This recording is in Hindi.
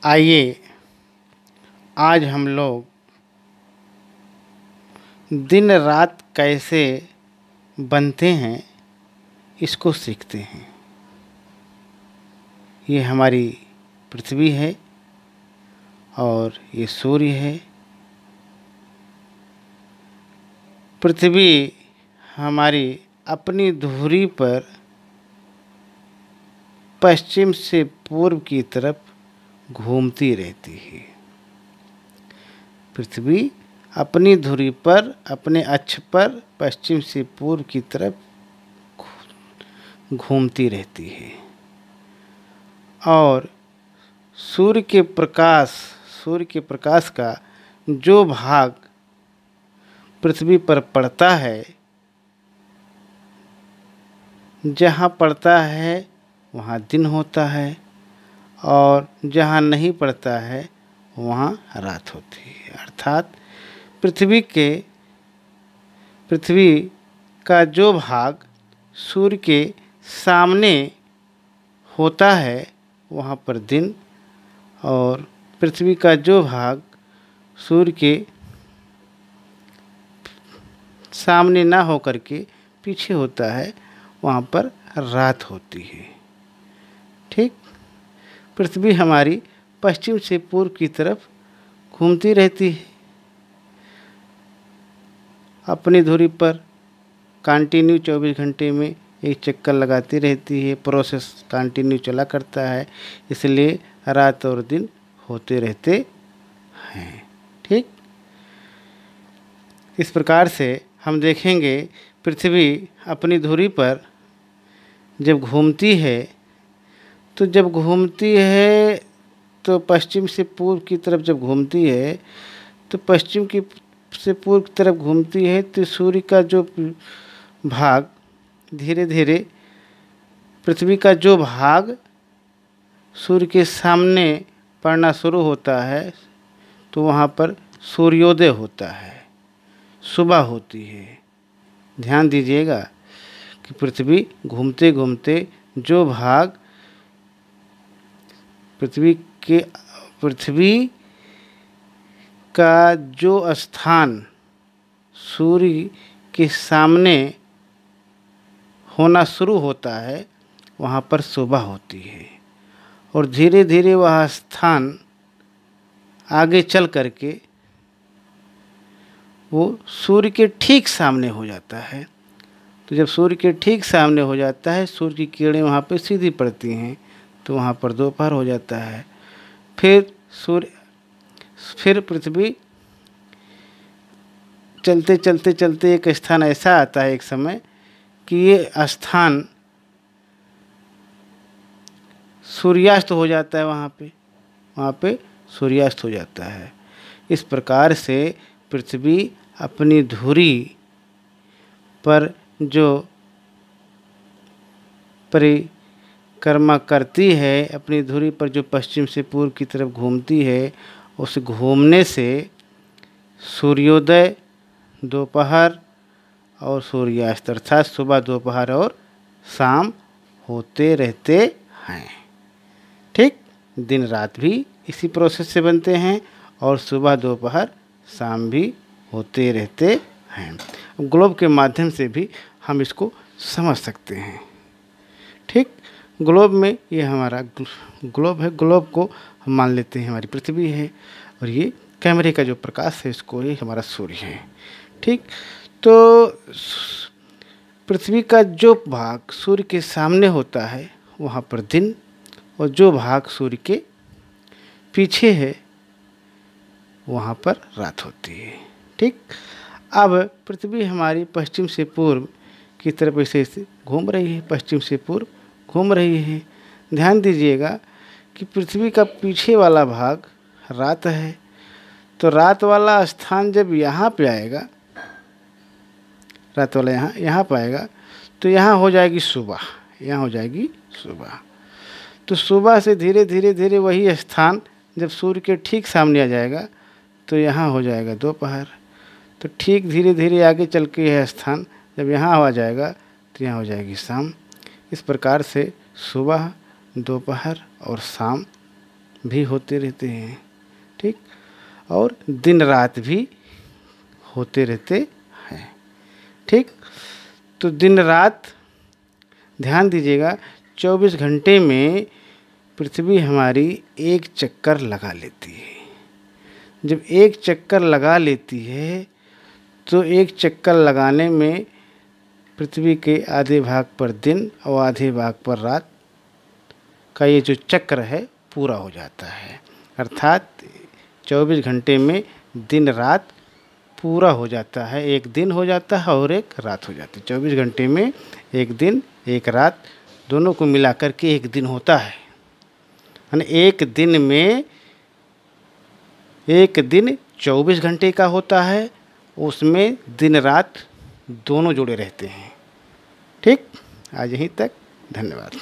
आइए आज हम लोग दिन रात कैसे बनते हैं इसको सीखते हैं। ये हमारी पृथ्वी है और ये सूर्य है। पृथ्वी हमारी अपनी धुरी पर पश्चिम से पूर्व की तरफ घूमती रहती है। पृथ्वी अपनी धुरी पर अपने अक्ष पर पश्चिम से पूर्व की तरफ घूमती रहती है और सूर्य के प्रकाश का जो भाग पृथ्वी पर पड़ता है, जहाँ पड़ता है वहाँ दिन होता है और जहाँ नहीं पड़ता है वहाँ रात होती है। अर्थात पृथ्वी का जो भाग सूर्य के सामने होता है वहाँ पर दिन, और पृथ्वी का जो भाग सूर्य के सामने ना होकर के पीछे होता है वहाँ पर रात होती है। ठीक, पृथ्वी हमारी पश्चिम से पूर्व की तरफ घूमती रहती है, अपनी धुरी पर कंटिन्यू 24 घंटे में एक चक्कर लगाती रहती है। प्रोसेस कंटिन्यू चला करता है, इसलिए रात और दिन होते रहते हैं। ठीक, इस प्रकार से हम देखेंगे पृथ्वी अपनी धुरी पर जब घूमती है तो पश्चिम से पूर्व की तरफ जब घूमती है तो पश्चिम की से पूर्व की तरफ घूमती है तो सूर्य का जो भाग धीरे धीरे पृथ्वी का जो भाग सूर्य के सामने पड़ना शुरू होता है तो वहाँ पर सूर्योदय होता है, सुबह होती है। ध्यान दीजिएगा कि पृथ्वी घूमते घूमते जो भाग पृथ्वी का जो स्थान सूर्य के सामने होना शुरू होता है वहाँ पर सुबह होती है और धीरे धीरे वह स्थान आगे चल करके वो सूर्य के ठीक सामने हो जाता है। तो जब सूर्य के ठीक सामने हो जाता है, सूर्य की किरणें वहाँ पर सीधी पड़ती हैं तो वहाँ पर दोपहर हो जाता है। फिर पृथ्वी चलते चलते चलते एक स्थान ऐसा आता है एक समय कि ये स्थान सूर्यास्त हो जाता है। वहाँ पे सूर्यास्त हो जाता है। इस प्रकार से पृथ्वी अपनी धुरी पर जो परिक्रमा करती है, अपनी धुरी पर जो पश्चिम से पूर्व की तरफ घूमती है, उस घूमने से सूर्योदय, दोपहर और सूर्यास्त अर्थात सुबह, दोपहर और शाम होते रहते हैं। ठीक, दिन रात भी इसी प्रोसेस से बनते हैं और सुबह, दोपहर, शाम भी होते रहते हैं। ग्लोब के माध्यम से भी हम इसको समझ सकते हैं। ठीक, ग्लोब में ये हमारा ग्लोब है। ग्लोब को हम मान लेते हैं हमारी पृथ्वी है और ये कैमरे का जो प्रकाश है इसको ये हमारा सूर्य है। ठीक, तो पृथ्वी का जो भाग सूर्य के सामने होता है वहाँ पर दिन, और जो भाग सूर्य के पीछे है वहाँ पर रात होती है। ठीक, अब पृथ्वी हमारी पश्चिम से पूर्व की तरफ ऐसे घूम रही है, पश्चिम से पूर्व घूम रही है। ध्यान दीजिएगा कि पृथ्वी का पीछे वाला भाग रात है, तो रात वाला स्थान जब यहाँ पे आएगा, रात वाला यहाँ पे आएगा तो यहाँ हो जाएगी सुबह, तो सुबह से धीरे धीरे धीरे वही स्थान जब सूर्य के ठीक सामने आ जाएगा तो यहाँ हो जाएगा दोपहर। तो ठीक धीरे धीरे आगे चल के यह स्थान जब यहाँ आ जाएगा तो यहाँ हो जाएगी शाम। इस प्रकार से सुबह, दोपहर और शाम भी होते रहते हैं, ठीक, और दिन रात भी होते रहते हैं, ठीक। तो दिन रात ध्यान दीजिएगा, 24 घंटे में पृथ्वी हमारी एक चक्कर लगा लेती है। जब एक चक्कर लगा लेती है तो एक चक्कर लगाने में पृथ्वी के आधे भाग पर दिन और आधे भाग पर रात का ये जो चक्र है पूरा हो जाता है। अर्थात 24 घंटे में दिन रात पूरा हो जाता है, एक दिन हो जाता है और एक रात हो जाती है। 24 घंटे में एक दिन एक रात दोनों को मिलाकर के एक दिन होता है। यानी एक दिन में एक दिन 24 घंटे का होता है, उसमें दिन रात दोनों जुड़े रहते हैं, ठीक। आज यहीं तक, धन्यवाद।